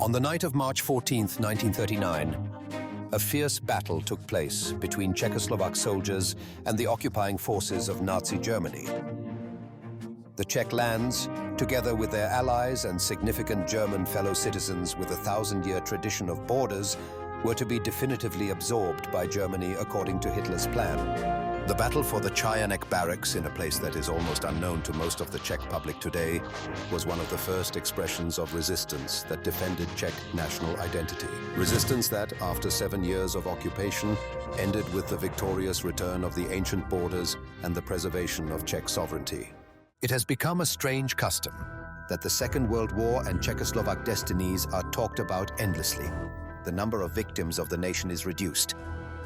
On the night of March 14, 1939, a fierce battle took place between Czechoslovak soldiers and the occupying forces of Nazi Germany. The Czech lands, together with their allies and significant German fellow citizens with a 1,000-year tradition of borders, were to be definitively absorbed by Germany according to Hitler's plan. The battle for the Čajánek Barracks, in a place that is almost unknown to most of the Czech public today, was one of the first expressions of resistance that defended Czech national identity. Resistance that, after 7 years of occupation, ended with the victorious return of the ancient borders and the preservation of Czech sovereignty. It has become a strange custom that the Second World War and Czechoslovak destinies are talked about endlessly. The number of victims of the nation is reduced,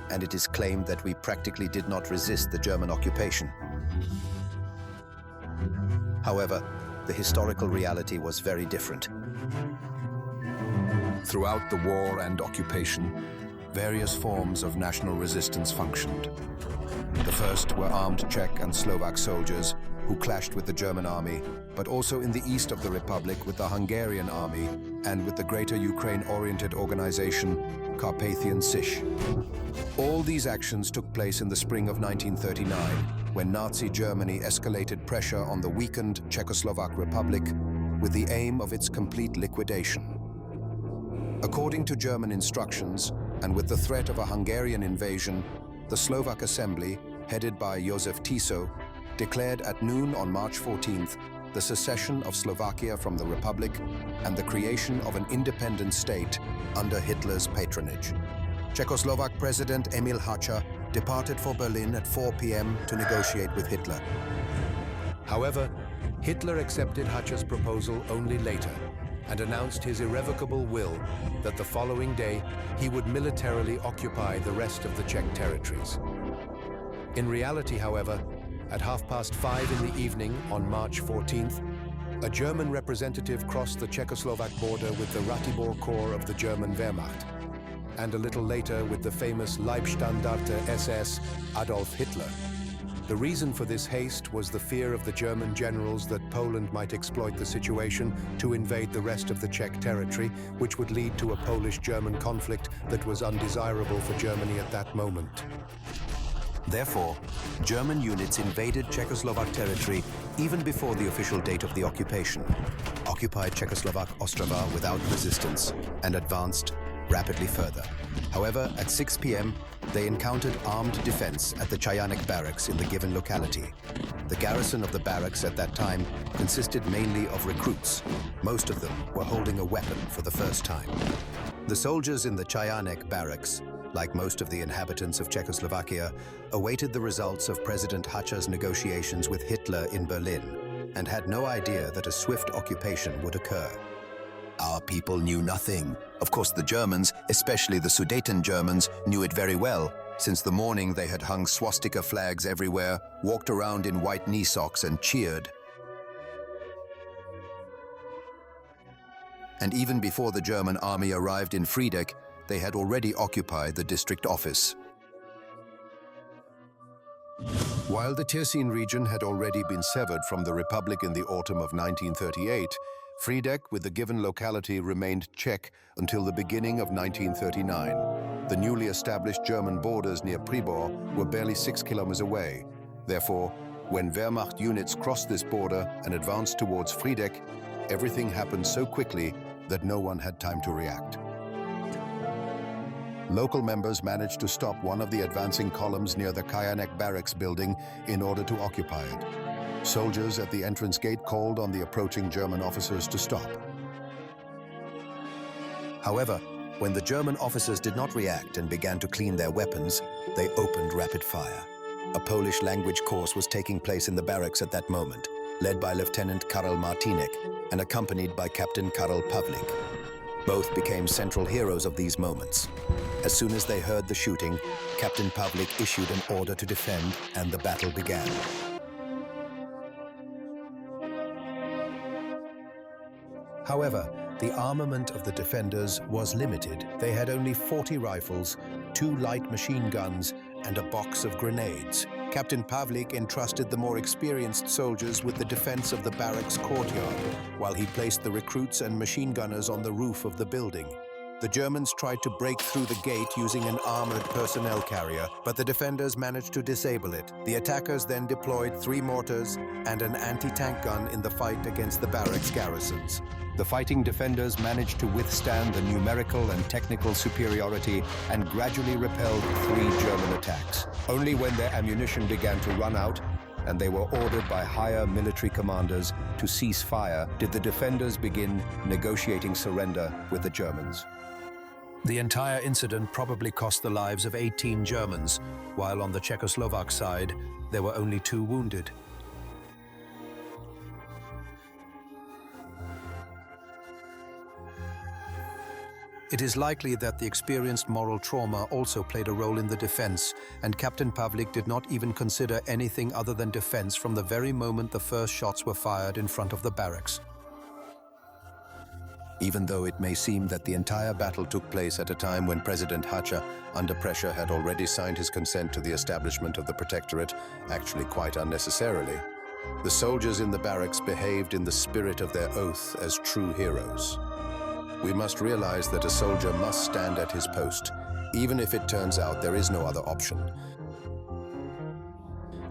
and it is claimed that we practically did not resist the German occupation. However, the historical reality was very different. Throughout the war and occupation, various forms of national resistance functioned. The first were armed Czech and Slovak soldiers who clashed with the German army, but also in the east of the Republic with the Hungarian army and with the greater Ukraine-oriented organization Carpathian Sich. All these actions took place in the spring of 1939, when Nazi Germany escalated pressure on the weakened Czechoslovak Republic with the aim of its complete liquidation. According to German instructions, and with the threat of a Hungarian invasion, the Slovak Assembly, headed by Josef Tiso, declared at noon on March 14th the secession of Slovakia from the Republic and the creation of an independent state under Hitler's patronage. Czechoslovak President Emil Hácha departed for Berlin at 4 p.m. to negotiate with Hitler. However, Hitler accepted Hácha's proposal only later and announced his irrevocable will that the following day he would militarily occupy the rest of the Czech territories. In reality, however, at 5:30 in the evening on March 14th, a German representative crossed the Czechoslovak border with the Ratibor Corps of the German Wehrmacht, and a little later with the famous Leibstandarte SS Adolf Hitler. The reason for this haste was the fear of the German generals that Poland might exploit the situation to invade the rest of the Czech territory, which would lead to a Polish-German conflict that was undesirable for Germany at that moment. Therefore, German units invaded Czechoslovak territory even before the official date of the occupation, occupied Czechoslovak Ostrava without resistance, and advanced rapidly further. However, at 6 p.m., they encountered armed defense at the Čajánek Barracks in the given locality. The garrison of the barracks at that time consisted mainly of recruits. Most of them were holding a weapon for the first time. The soldiers in the Čajánek Barracks, like most of the inhabitants of Czechoslovakia, awaited the results of President Hácha's negotiations with Hitler in Berlin and had no idea that a swift occupation would occur. Our people knew nothing. Of course, the Germans, especially the Sudeten Germans, knew it very well. Since the morning they had hung swastika flags everywhere, walked around in white knee socks and cheered. And even before the German army arrived in Friedeck, they had already occupied the district office. While the Tirsin region had already been severed from the Republic in the autumn of 1938, Friedeck, with the given locality, remained Czech until the beginning of 1939. The newly established German borders near Pribor were barely 6 kilometers away. Therefore, when Wehrmacht units crossed this border and advanced towards Friedeck, everything happened so quickly that no one had time to react. Local members managed to stop one of the advancing columns near the Cajanek Barracks building in order to occupy it. Soldiers at the entrance gate called on the approaching German officers to stop. However, when the German officers did not react and began to clean their weapons, they opened rapid fire. A Polish language course was taking place in the barracks at that moment, led by Lieutenant Karel Martinek and accompanied by Captain Karel Pavlik. Both became central heroes of these moments. As soon as they heard the shooting, Captain Pavlik issued an order to defend, and the battle began. However, the armament of the defenders was limited. They had only 40 rifles, 2 light machine guns, and a box of grenades. Captain Pavlik entrusted the more experienced soldiers with the defense of the barracks courtyard, while he placed the recruits and machine gunners on the roof of the building. The Germans tried to break through the gate using an armored personnel carrier, but the defenders managed to disable it. The attackers then deployed 3 mortars and an anti-tank gun in the fight against the barracks garrisons. The fighting defenders managed to withstand the numerical and technical superiority and gradually repelled 3 German attacks. Only when their ammunition began to run out and they were ordered by higher military commanders to cease fire did the defenders begin negotiating surrender with the Germans. The entire incident probably cost the lives of 18 Germans, while on the Czechoslovak side, there were only 2 wounded. It is likely that the experienced moral trauma also played a role in the defense, and Captain Pavlik did not even consider anything other than defense from the very moment the first shots were fired in front of the barracks. Even though it may seem that the entire battle took place at a time when President Hacha, under pressure, had already signed his consent to the establishment of the Protectorate, actually quite unnecessarily, the soldiers in the barracks behaved in the spirit of their oath as true heroes. We must realize that a soldier must stand at his post, even if it turns out there is no other option.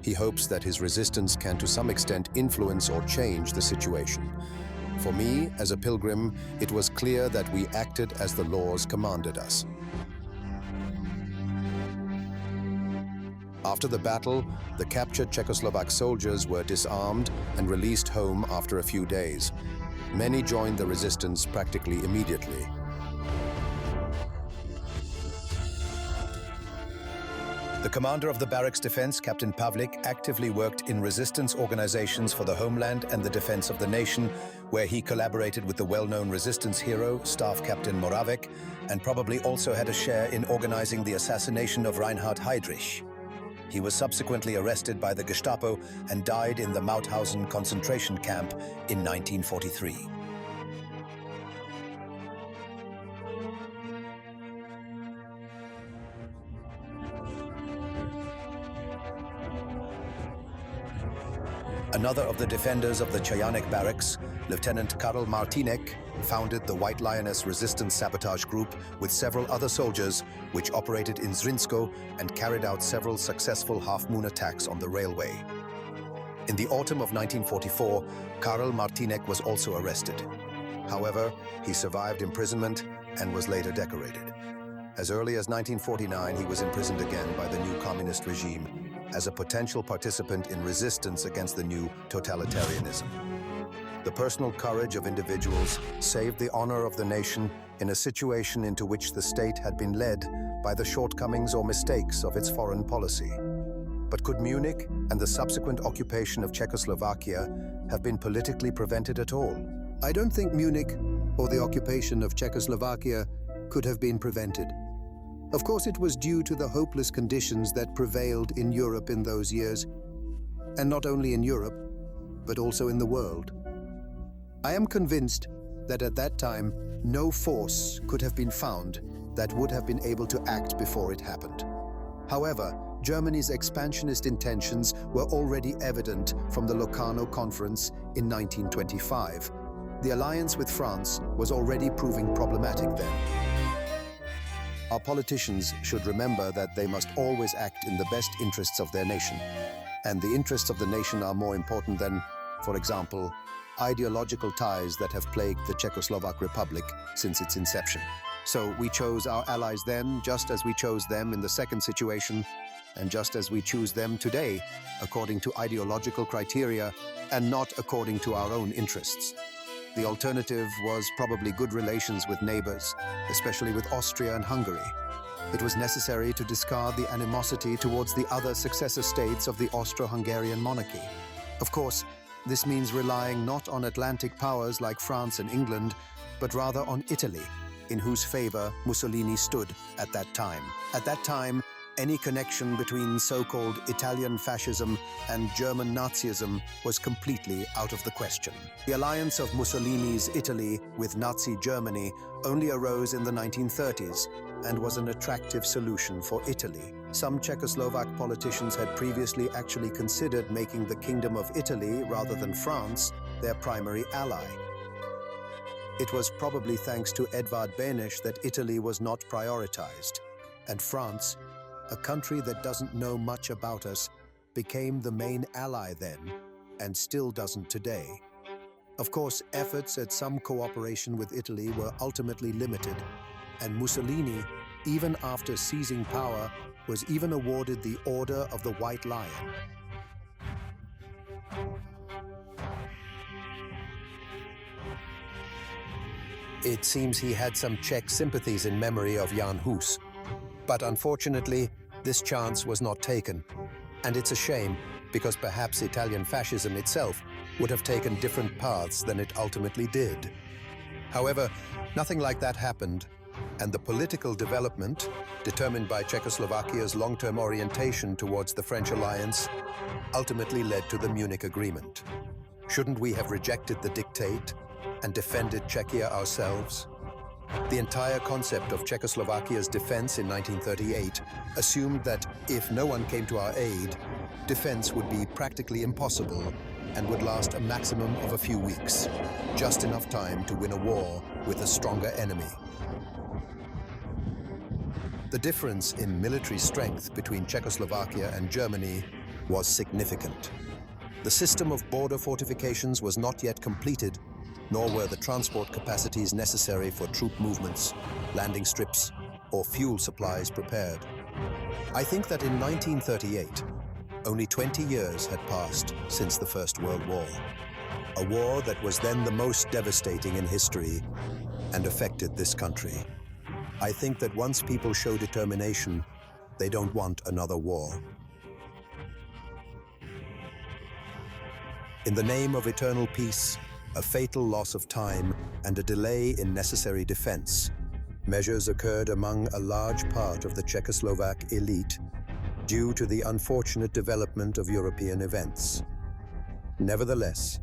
He hopes that his resistance can to some extent influence or change the situation. For me, as a pilgrim, it was clear that we acted as the laws commanded us. After the battle, the captured Czechoslovak soldiers were disarmed and released home after a few days. Many joined the resistance practically immediately. The commander of the barracks defense, Captain Pavlik, actively worked in resistance organizations for the homeland and the defense of the nation, where he collaborated with the well-known resistance hero, Staff Captain Moravec, and probably also had a share in organizing the assassination of Reinhard Heydrich. He was subsequently arrested by the Gestapo and died in the Mauthausen concentration camp in 1943. Another of the defenders of the Čajánek Barracks, Lieutenant Karel Martínek, founded the White Lioness Resistance Sabotage Group with several other soldiers, which operated in Zrinsko and carried out several successful half-moon attacks on the railway. In the autumn of 1944, Karel Martínek was also arrested. However, he survived imprisonment and was later decorated. As early as 1949, he was imprisoned again by the new communist regime as a potential participant in resistance against the new totalitarianism. The personal courage of individuals saved the honor of the nation in a situation into which the state had been led by the shortcomings or mistakes of its foreign policy. But could Munich and the subsequent occupation of Czechoslovakia have been politically prevented at all? I don't think Munich or the occupation of Czechoslovakia could have been prevented. Of course, it was due to the hopeless conditions that prevailed in Europe in those years, and not only in Europe, but also in the world. I am convinced that at that time, no force could have been found that would have been able to act before it happened. However, Germany's expansionist intentions were already evident from the Locarno Conference in 1925. The alliance with France was already proving problematic then. Our politicians should remember that they must always act in the best interests of their nation. And the interests of the nation are more important than, for example, ideological ties that have plagued the Czechoslovak Republic since its inception. So we chose our allies then, just as we chose them in the second situation, and just as we choose them today, according to ideological criteria and not according to our own interests. The alternative was probably good relations with neighbors, especially with Austria and Hungary. It was necessary to discard the animosity towards the other successor states of the Austro-Hungarian monarchy. Of course, this means relying not on Atlantic powers like France and England, but rather on Italy, in whose favor Mussolini stood at that time. At that time, Any connection between so-called Italian fascism and German Nazism was completely out of the question. The alliance of Mussolini's Italy with Nazi Germany only arose in the 1930s and was an attractive solution for Italy. Some Czechoslovak politicians had previously actually considered making the Kingdom of Italy, rather than France, their primary ally. It was probably thanks to Edvard Beneš that Italy was not prioritized, and France, a country that doesn't know much about us, became the main ally then, and still doesn't today. Of course, efforts at some cooperation with Italy were ultimately limited, and Mussolini, even after seizing power, was even awarded the Order of the White Lion. It seems he had some Czech sympathies in memory of Jan Hus. But unfortunately, this chance was not taken. And it's a shame, because perhaps Italian fascism itself would have taken different paths than it ultimately did. However, nothing like that happened, and the political development, determined by Czechoslovakia's long-term orientation towards the French alliance, ultimately led to the Munich Agreement. Shouldn't we have rejected the dictate and defended Czechia ourselves? The entire concept of Czechoslovakia's defense in 1938 assumed that if no one came to our aid, defense would be practically impossible and would last a maximum of a few weeks, just enough time to win a war with a stronger enemy. The difference in military strength between Czechoslovakia and Germany was significant. The system of border fortifications was not yet completed, nor were the transport capacities necessary for troop movements, landing strips, or fuel supplies prepared. I think that in 1938, only 20 years had passed since the First World War, a war that was then the most devastating in history and affected this country. I think that once people show determination, they don't want another war. In the name of eternal peace, a fatal loss of time, and a delay in necessary defense, measures occurred among a large part of the Czechoslovak elite due to the unfortunate development of European events. Nevertheless,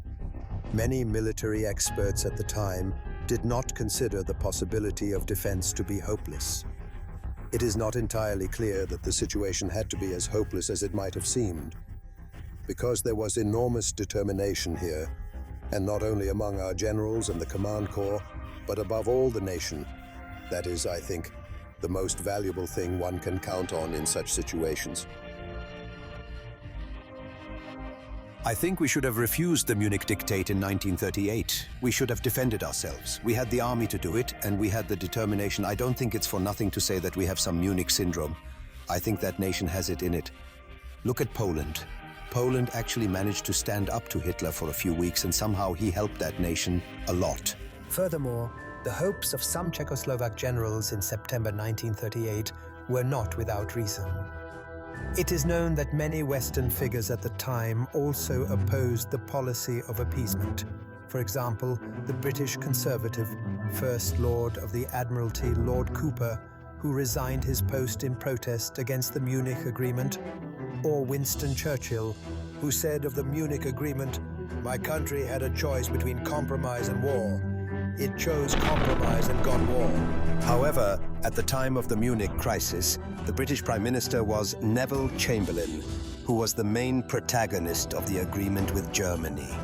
many military experts at the time did not consider the possibility of defense to be hopeless. It is not entirely clear that the situation had to be as hopeless as it might have seemed, because there was enormous determination here, and not only among our generals and the command corps, but above all the nation. That is, I think, the most valuable thing one can count on in such situations. I think we should have refused the Munich Dictate in 1938. We should have defended ourselves. We had the army to do it, and we had the determination. I don't think it's for nothing to say that we have some Munich syndrome. I think that nation has it in it. Look at Poland. Poland actually managed to stand up to Hitler for a few weeks, and somehow he helped that nation a lot. Furthermore, the hopes of some Czechoslovak generals in September 1938 were not without reason. It is known that many Western figures at the time also opposed the policy of appeasement. For example, the British conservative First Lord of the Admiralty, Lord Cooper, who resigned his post in protest against the Munich Agreement, or Winston Churchill, who said of the Munich Agreement, "My country had a choice between compromise and war. It chose compromise and got war." However, at the time of the Munich crisis, the British Prime Minister was Neville Chamberlain, who was the main protagonist of the agreement with Germany.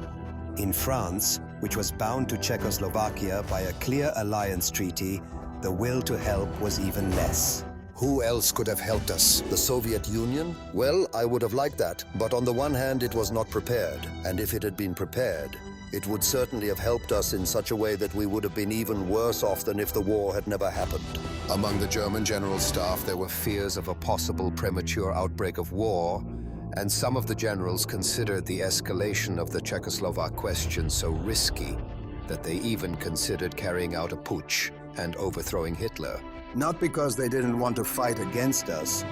In France, which was bound to Czechoslovakia by a clear alliance treaty, the will to help was even less. Who else could have helped us? The Soviet Union? Well, I would have liked that. But on the one hand, it was not prepared. And if it had been prepared, it would certainly have helped us in such a way that we would have been even worse off than if the war had never happened. Among the German general staff, there were fears of a possible premature outbreak of war, and some of the generals considered the escalation of the Czechoslovak question so risky that they even considered carrying out a putsch and overthrowing Hitler. Not because they didn't want to fight against us,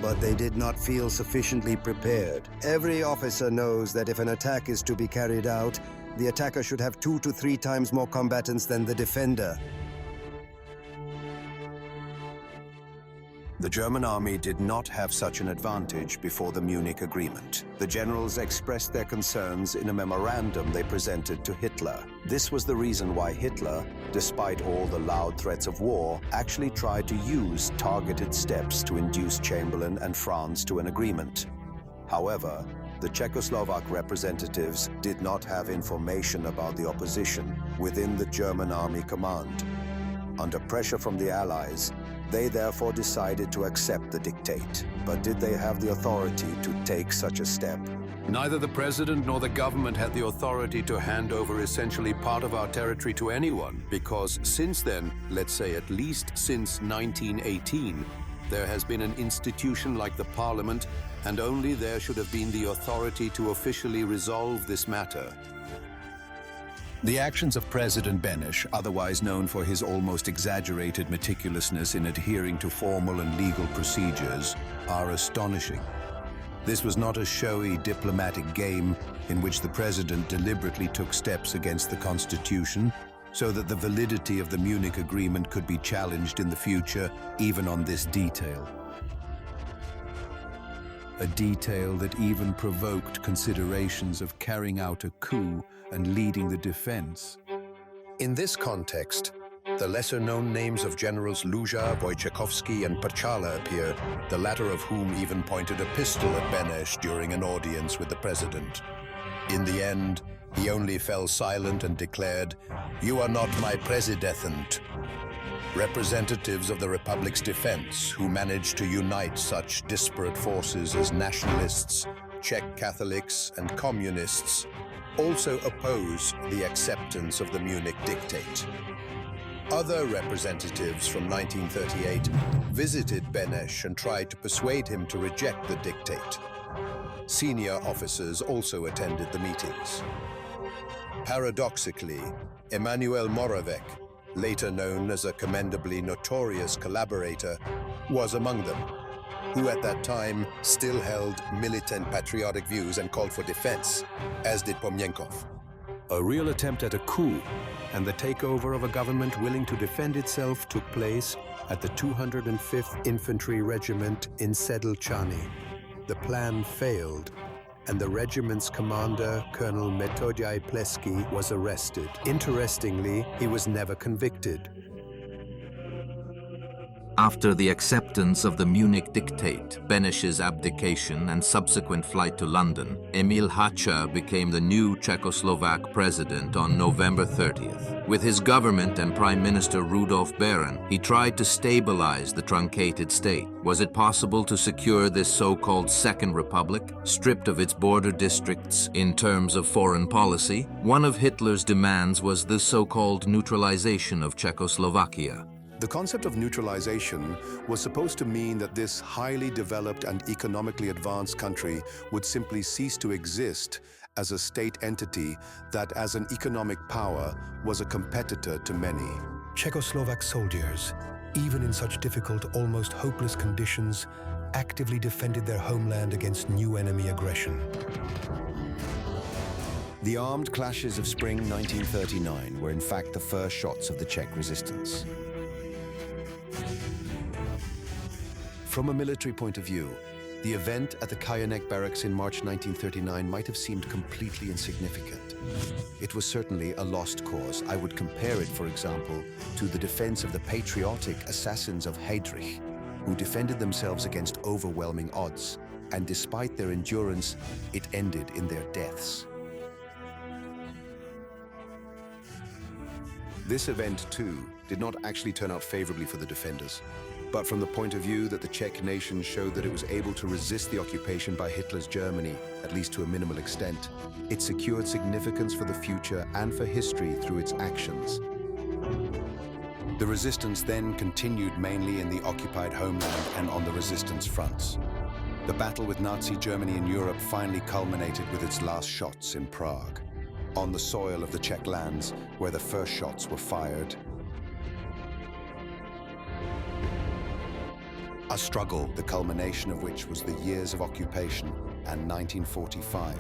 but they did not feel sufficiently prepared. Every officer knows that if an attack is to be carried out, the attacker should have 2 to 3 times more combatants than the defender. The German army did not have such an advantage before the Munich Agreement. The generals expressed their concerns in a memorandum they presented to Hitler. This was the reason why Hitler, despite all the loud threats of war, actually tried to use targeted steps to induce Chamberlain and France to an agreement. However, the Czechoslovak representatives did not have information about the opposition within the German army command. Under pressure from the Allies, they therefore decided to accept the dictate. But did they have the authority to take such a step? Neither the president nor the government had the authority to hand over essentially part of our territory to anyone, because since then, let's say at least since 1918, there has been an institution like the Parliament, and only there should have been the authority to officially resolve this matter. The actions of President Beneš, otherwise known for his almost exaggerated meticulousness in adhering to formal and legal procedures, are astonishing. This was not a showy diplomatic game in which the president deliberately took steps against the constitution so that the validity of the Munich Agreement could be challenged in the future, even on this detail. A detail that even provoked considerations of carrying out a coup and leading the defense. In this context, the lesser-known names of Generals Luja, Wojciechowski, and Pachala appear, the latter of whom even pointed a pistol at Beneš during an audience with the president. In the end, he only fell silent and declared, "You are not my president." Representatives of the Republic's defense, who managed to unite such disparate forces as nationalists, Czech Catholics, and communists, also oppose the acceptance of the Munich Dictate. Other representatives from 1938 visited Beneš and tried to persuade him to reject the dictate. Senior officers also attended the meetings. Paradoxically, Emanuel Moravec, later known as a commendably notorious collaborator, was among them, who at that time still held militant patriotic views and called for defense, as did Pomienkov. A real attempt at a coup and the takeover of a government willing to defend itself took place at the 205th Infantry Regiment in Sedlčany. The plan failed, and the regiment's commander, Colonel Metodij Plesky, was arrested. Interestingly, he was never convicted. After the acceptance of the Munich Dictate, Beneš's abdication and subsequent flight to London, Emil Hácha became the new Czechoslovak president on November 30th. With his government and Prime Minister Rudolf Beran, he tried to stabilize the truncated state. Was it possible to secure this so-called Second Republic, stripped of its border districts in terms of foreign policy? One of Hitler's demands was the so-called neutralization of Czechoslovakia. The concept of neutralization was supposed to mean that this highly developed and economically advanced country would simply cease to exist as a state entity that, as an economic power, was a competitor to many. Czechoslovak soldiers, even in such difficult, almost hopeless conditions, actively defended their homeland against new enemy aggression. The armed clashes of spring 1939 were in fact the first shots of the Czech resistance. From a military point of view, the event at the Čajánek Barracks in March 1939 might have seemed completely insignificant. It was certainly a lost cause. I would compare it, for example, to the defense of the patriotic assassins of Heydrich, who defended themselves against overwhelming odds, and despite their endurance, it ended in their deaths. This event, too, did not actually turn out favorably for the defenders. But from the point of view that the Czech nation showed that it was able to resist the occupation by Hitler's Germany, at least to a minimal extent, it secured significance for the future and for history through its actions. The resistance then continued mainly in the occupied homeland and on the resistance fronts. The battle with Nazi Germany in Europe finally culminated with its last shots in Prague, on the soil of the Czech lands where the first shots were fired. A struggle, the culmination of which was the years of occupation and 1945,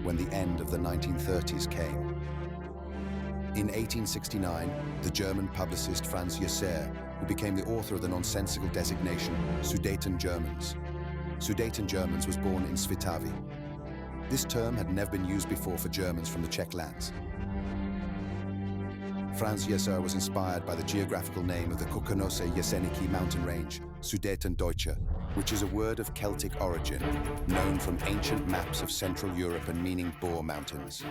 when the end of the 1930s came. In 1869, the German publicist Franz Josser who became the author of the nonsensical designation Sudeten Germans. Sudeten Germans was born in Svitavy. This term had never been used before for Germans from the Czech lands. Franz Jeser was inspired by the geographical name of the Kukonose-Jeseniki mountain range, Sudetendeutsche, which is a word of Celtic origin, known from ancient maps of Central Europe and meaning Boar Mountains.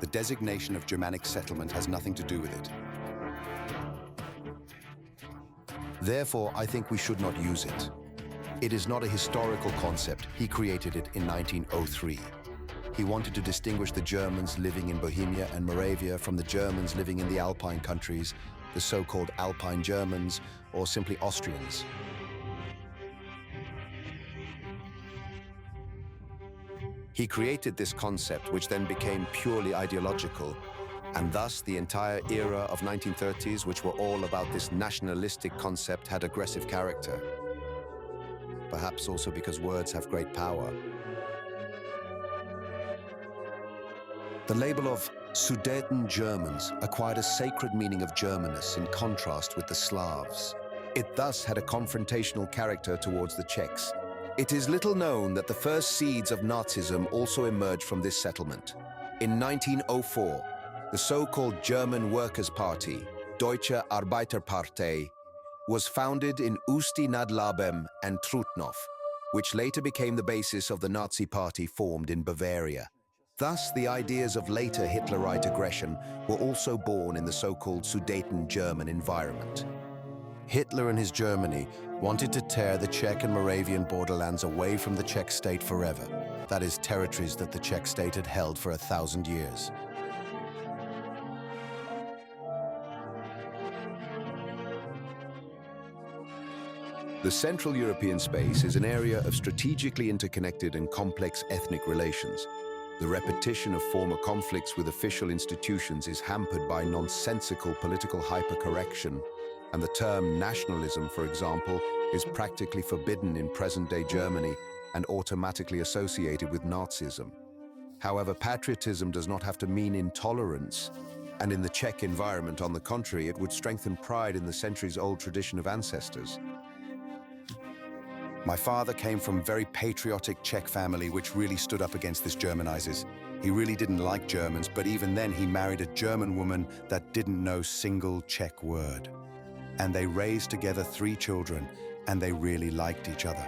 The designation of Germanic settlement has nothing to do with it. Therefore, I think we should not use it. It is not a historical concept. He created it in 1903. He wanted to distinguish the Germans living in Bohemia and Moravia from the Germans living in the Alpine countries, the so-called Alpine Germans, or simply Austrians. He created this concept, which then became purely ideological, and thus the entire era of 1930s, which were all about this nationalistic concept, had aggressive character. Perhaps also because words have great power. The label of Sudeten Germans acquired a sacred meaning of Germanness in contrast with the Slavs. It thus had a confrontational character towards the Czechs. It is little known that the first seeds of Nazism also emerged from this settlement. In 1904, the so-called German Workers' Party, Deutsche Arbeiterpartei, was founded in Ústí nad Labem and Trutnov, which later became the basis of the Nazi party formed in Bavaria. Thus, the ideas of later Hitlerite aggression were also born in the so-called Sudeten German environment. Hitler and his Germany wanted to tear the Czech and Moravian borderlands away from the Czech state forever. That is, territories that the Czech state had held for 1,000 years. The Central European space is an area of strategically interconnected and complex ethnic relations. The repetition of former conflicts with official institutions is hampered by nonsensical political hypercorrection, and the term nationalism, for example, is practically forbidden in present-day Germany and automatically associated with Nazism. However, patriotism does not have to mean intolerance, and in the Czech environment, on the contrary, it would strengthen pride in the centuries-old tradition of ancestors. My father came from a very patriotic Czech family which really stood up against this Germanizes. He really didn't like Germans, but even then he married a German woman that didn't know a single Czech word. And they raised together 3 children, and they really liked each other.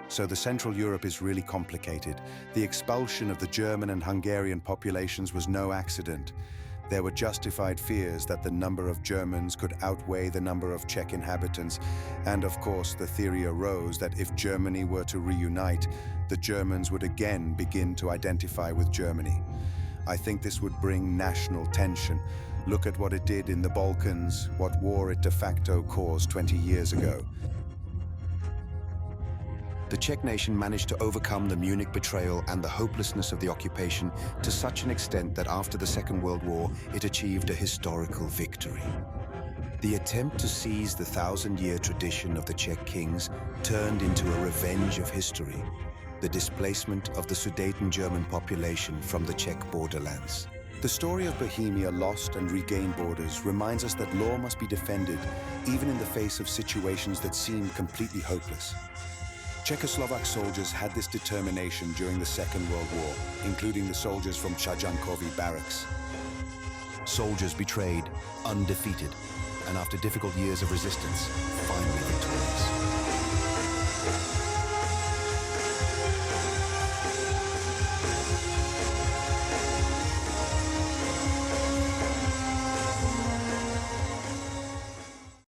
So the Central Europe is really complicated. The expulsion of the German and Hungarian populations was no accident. There were justified fears that the number of Germans could outweigh the number of Czech inhabitants, and of course the theory arose that if Germany were to reunite, the Germans would again begin to identify with Germany. I think this would bring national tension. Look at what it did in the Balkans, what war it de facto caused 20 years ago. The Czech nation managed to overcome the Munich betrayal and the hopelessness of the occupation to such an extent that after the Second World War, it achieved a historical victory. The attempt to seize the 1,000-year tradition of the Czech kings turned into a revenge of history, the displacement of the Sudeten German population from the Czech borderlands. The story of Bohemia lost and regained borders reminds us that law must be defended, even in the face of situations that seem completely hopeless. Czechoslovak soldiers had this determination during the Second World War, including the soldiers from Čajánek Barracks. Soldiers betrayed, undefeated, and after difficult years of resistance, finally victorious.